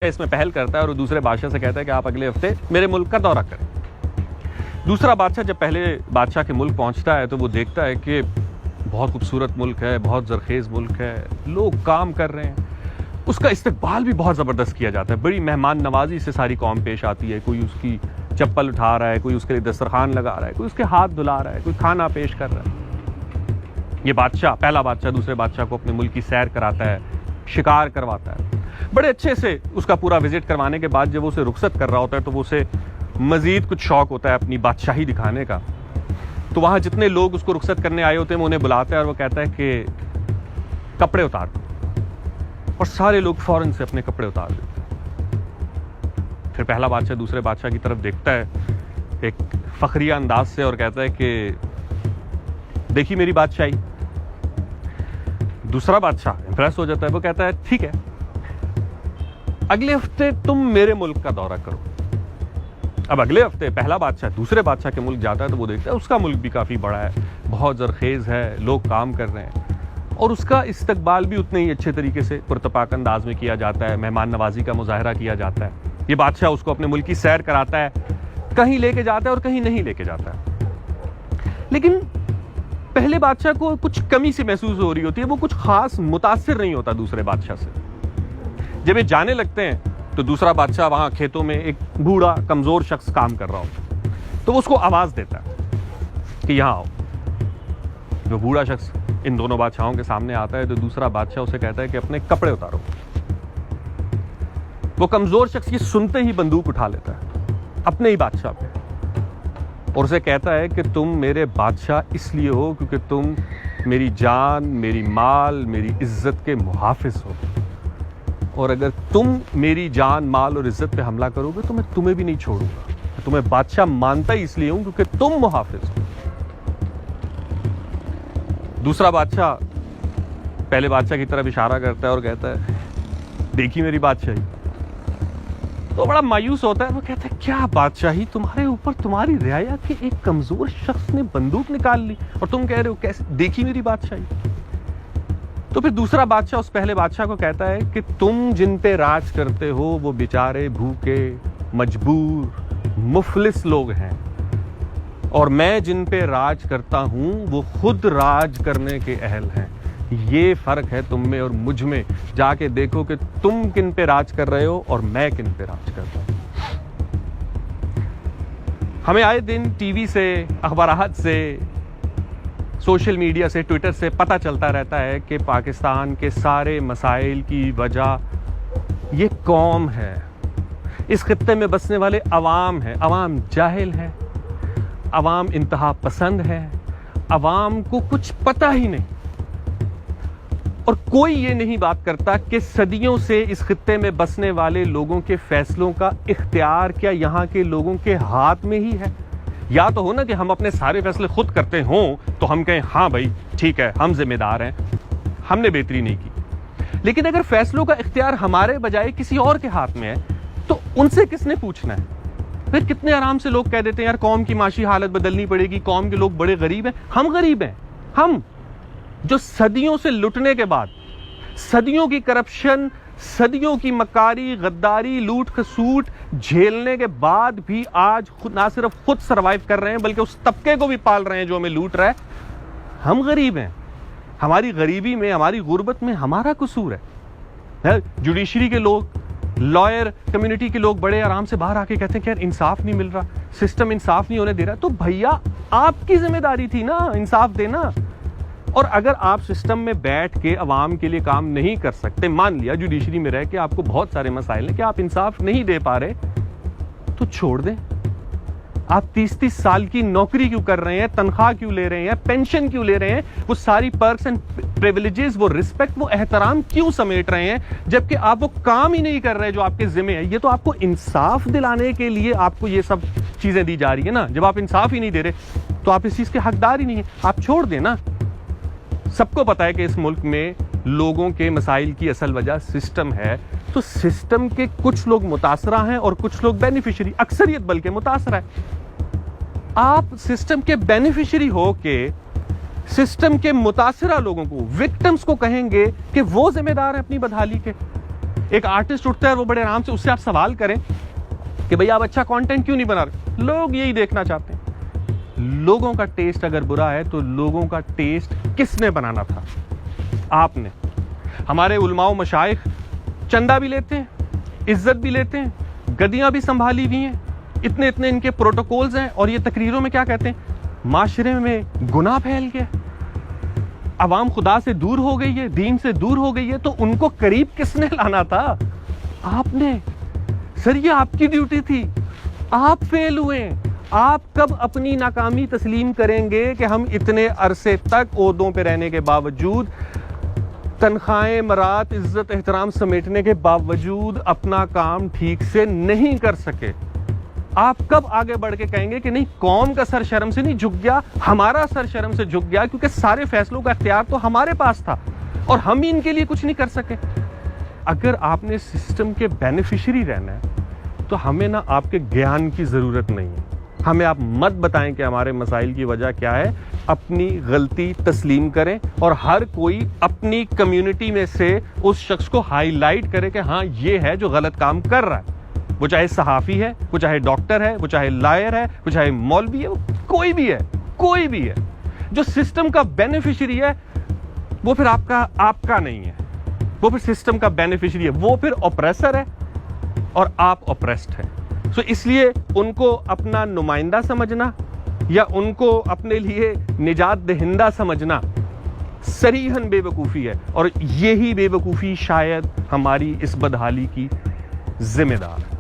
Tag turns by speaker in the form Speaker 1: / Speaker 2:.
Speaker 1: इसमें पहल करता है और दूसरे बादशाह से कहता है कि आप अगले हफ्ते मेरे मुल्क का दौरा करें। दूसरा बादशाह जब पहले बादशाह के मुल्क पहुंचता है तो वो देखता है कि बहुत खूबसूरत मुल्क है, बहुत जरखेज मुल्क है, लोग काम कर रहे हैं, उसका इस्तकबाल भी बहुत ज़बरदस्त किया जाता है, बड़ी मेहमान नवाजी से सारी कौम पेश आती है। कोई उसकी चप्पल उठा रहा है, कोई उसके लिए दस्तरखान लगा रहा है, कोई उसके हाथ धुला रहा है, कोई खाना पेश कर रहा है। ये बादशाह, पहला बादशाह दूसरे बादशाह को अपने मुल्क की सैर कराता है, शिकार करवाता है, बड़े अच्छे से उसका पूरा विजिट करवाने के बाद जब वो उसे रुखसत कर रहा होता है तो वो उसे मजीद कुछ शौक होता है अपनी बादशाही दिखाने का। तो वहां जितने लोग उसको रुखसत करने आए होते हैं वो उन्हें बुलाता है और वो कहता है कि कपड़े उतार दो, और सारे लोग फौरन से अपने कपड़े उतार देते हैं। फिर पहला बादशाह दूसरे बादशाह की तरफ देखता है एक फखरिया अंदाज से और कहता है कि देखी मेरी बादशाही। दूसरा बादशाह इंप्रेस हो जाता है, वो कहता है ठीक है, अगले हफ्ते तुम मेरे मुल्क का दौरा करो। अब अगले हफ्ते पहला बादशाह दूसरे बादशाह के मुल्क जाता है तो वो देखता है उसका मुल्क भी काफ़ी बड़ा है, बहुत जरखेज है, लोग काम कर रहे हैं और उसका इस्तकबाल भी उतने ही अच्छे तरीके से पुरतपाक अंदाज में किया जाता है, मेहमान नवाजी का मुजाहरा किया जाता है। ये बादशाह उसको अपने मुल्क की सैर कराता है, कहीं लेके जाता है और कहीं नहीं लेके जाता है। लेकिन पहले बादशाह को कुछ कमी सी महसूस हो रही होती है, वो कुछ खास मुतासिर नहीं होता दूसरे बादशाह से। जब ये जाने लगते हैं तो दूसरा बादशाह वहां खेतों में एक बूढ़ा कमजोर शख्स काम कर रहा होता है, तो उसको आवाज देता है कि यहां आओ। जो बूढ़ा शख्स इन दोनों बादशाहों के सामने आता है तो दूसरा बादशाह उसे कहता है कि अपने कपड़े उतारो। वो कमजोर शख्स ये सुनते ही बंदूक उठा लेता है अपने ही बादशाह पे और उसे कहता है कि तुम मेरे बादशाह इसलिए हो क्योंकि तुम मेरी जान, मेरी माल, मेरी इज्जत के मुहाफिज हो, और अगर तुम मेरी जान, माल और इज्जत पे हमला करोगे तो मैं तुम्हें भी नहीं छोड़ूंगा। मैं तुम्हें बादशाह मानता ही इसलिए हूं क्योंकि तुम मुहाफिज हो। दूसरा बादशाह पहले बादशाह की तरफ इशारा करता है और कहता है देखी मेरी बादशाही। तो बड़ा मायूस होता है, वो कहता है क्या बादशाही, तुम्हारे ऊपर तुम्हारी रियाया के एक कमजोर शख्स ने बंदूक निकाल ली और तुम कह रहे हो कैसे देखी मेरी बादशाही। तो फिर दूसरा बादशाह उस पहले बादशाह को कहता है कि तुम जिन पे राज करते हो वो बेचारे भूखे, मजबूर, मुफलिस लोग हैं, और मैं जिन पे राज करता हूं वो खुद राज करने के अहल हैं। ये फर्क है तुम में और मुझ में, जाके देखो कि तुम किन पे राज कर रहे हो और मैं किन पे राज करता हूं। हमें आए दिन टीवी से, अखबारात से, सोशल मीडिया से, ट्विटर से पता चलता रहता है कि पाकिस्तान के सारे मसाइल की वजह ये कौम है, इस खित्ते में बसने वाले अवाम है। अवाम जाहिल है, अवाम इंतहा पसंद है, अवाम को कुछ पता ही नहीं, और कोई ये नहीं बात करता कि सदियों से इस खित्ते में बसने वाले लोगों के फैसलों का इख्तियार क्या यहाँ के लोगों के हाथ में ही है। या तो हो ना कि हम अपने सारे फैसले खुद करते हों तो हम कहें हाँ भाई ठीक है, हम जिम्मेदार हैं, हमने बेहतरी नहीं की। लेकिन अगर फैसलों का इख्तियार हमारे बजाय किसी और के हाथ में है तो उनसे किसने पूछना है। फिर कितने आराम से लोग कह देते हैं यार कौम की माशी हालत बदलनी पड़ेगी, कौम के लोग बड़े गरीब हैं। हम गरीब हैं, हम जो सदियों से लुटने के बाद, सदियों की करप्शन, सदियों की मकारी, गद्दारी, लूट खसूट झेलने के बाद भी आज खुद ना सिर्फ खुद सरवाइव कर रहे हैं बल्कि उस तबके को भी पाल रहे हैं जो हमें लूट रहा है। हम गरीब हैं, हमारी गरीबी में, हमारी गुर्बत में हमारा कसूर है। जुडिशरी के लोग, लॉयर कम्युनिटी के लोग बड़े आराम से बाहर आके कहते हैं कि यार इंसाफ नहीं मिल रहा, सिस्टम इंसाफ नहीं होने दे रहा। तो भैया आपकी जिम्मेदारी थी ना इंसाफ देना। और अगर आप सिस्टम में बैठ के अवाम के लिए काम नहीं कर सकते, मान लिया जुडिशरी में रह के आपको बहुत सारे मसाइल हैं कि आप इंसाफ नहीं दे पा रहे, तो छोड़ दें। आप 30-30 साल की नौकरी क्यों कर रहे हैं, तनख्वाह क्यों ले रहे हैं, पेंशन क्यों ले रहे हैं, वो सारी पर्क्स एंड प्रिविलेजेस, वो रिस्पेक्ट, वो एहतराम क्यों समेट रहे हैं, जबकि आप वो काम ही नहीं कर रहे जो आपके जिम्मे है। ये तो आपको इंसाफ दिलाने के लिए आपको ये सब चीजें दी जा रही है ना। जब आप इंसाफ ही नहीं दे रहे तो आप इस चीज के हकदार ही नहीं है, आप छोड़ दें ना। सबको पता है कि इस मुल्क में लोगों के मसाइल की असल वजह सिस्टम है, तो सिस्टम के कुछ लोग मुतासरा हैं और कुछ लोग बेनिफिशियरी, अक्सरियत बल्कि मुतासरा है। आप सिस्टम के बेनिफिशियरी हो के सिस्टम के मुतासरा लोगों को, विक्टिम्स को कहेंगे कि वो जिम्मेदार है अपनी बदहाली के। एक आर्टिस्ट उठता है, वो बड़े आराम से, उससे आप सवाल करें कि भैया आप अच्छा कंटेंट क्यों नहीं बना रहे, लोग यही देखना चाहते हैं। लोगों का टेस्ट अगर बुरा है तो लोगों का टेस्ट किसने बनाना था? आपने। हमारे उलमाओ मशाइख चंदा भी लेते हैं, इज्जत भी लेते हैं, गद्दियां भी संभाली हुई हैं, इतने इतने इनके प्रोटोकॉल्स हैं, और ये तकरीरों में क्या कहते हैं? माशरे में गुनाह फैल गया, अवाम खुदा से दूर हो गई है, दीन से दूर हो गई है, तो उनको करीब किसने लाना था? आपने। सर ये आपकी ड्यूटी थी, आप फेल हुए। आप कब अपनी नाकामी तस्लीम करेंगे कि हम इतने अरसे तक ओहदों पे रहने के बावजूद, तनख्वाहें, मरात, इज्जत, एहतराम समेटने के बावजूद अपना काम ठीक से नहीं कर सके? आप कब आगे बढ़ के कहेंगे कि नहीं, कौम का सर शर्म से नहीं झुक गया, हमारा सर शर्म से झुक गया, क्योंकि सारे फैसलों का इख्तियार तो हमारे पास था और हम ही इनके लिए कुछ नहीं कर सके। अगर आपने सिस्टम के बेनिफिशियरी रहना है तो हमें ना आपके ज्ञान की जरूरत नहीं है। हमें आप मत बताएं कि हमारे मसाइल की वजह क्या है। अपनी गलती तस्लीम करें और हर कोई अपनी कम्युनिटी में से उस शख्स को हाईलाइट करे कि हाँ ये है जो गलत काम कर रहा है। वो चाहे सहाफ़ी है, वो चाहे डॉक्टर है, वो चाहे लॉयर है, वो चाहे मौलवी है, वो कोई भी है, कोई भी है। जो सिस्टम का बेनिफिशियरी है वो फिर आपका नहीं है, वो फिर सिस्टम का बेनिफिशियरी है, वो फिर ऑप्रेसर है और आप ऑप्रेस्ड है। सो इसलिए उनको अपना नुमाइंदा समझना या उनको अपने लिए निजात दहिंदा समझना सरीहन बेवकूफ़ी है, और यही बेवकूफ़ी शायद हमारी इस बदहाली की जिम्मेदार है।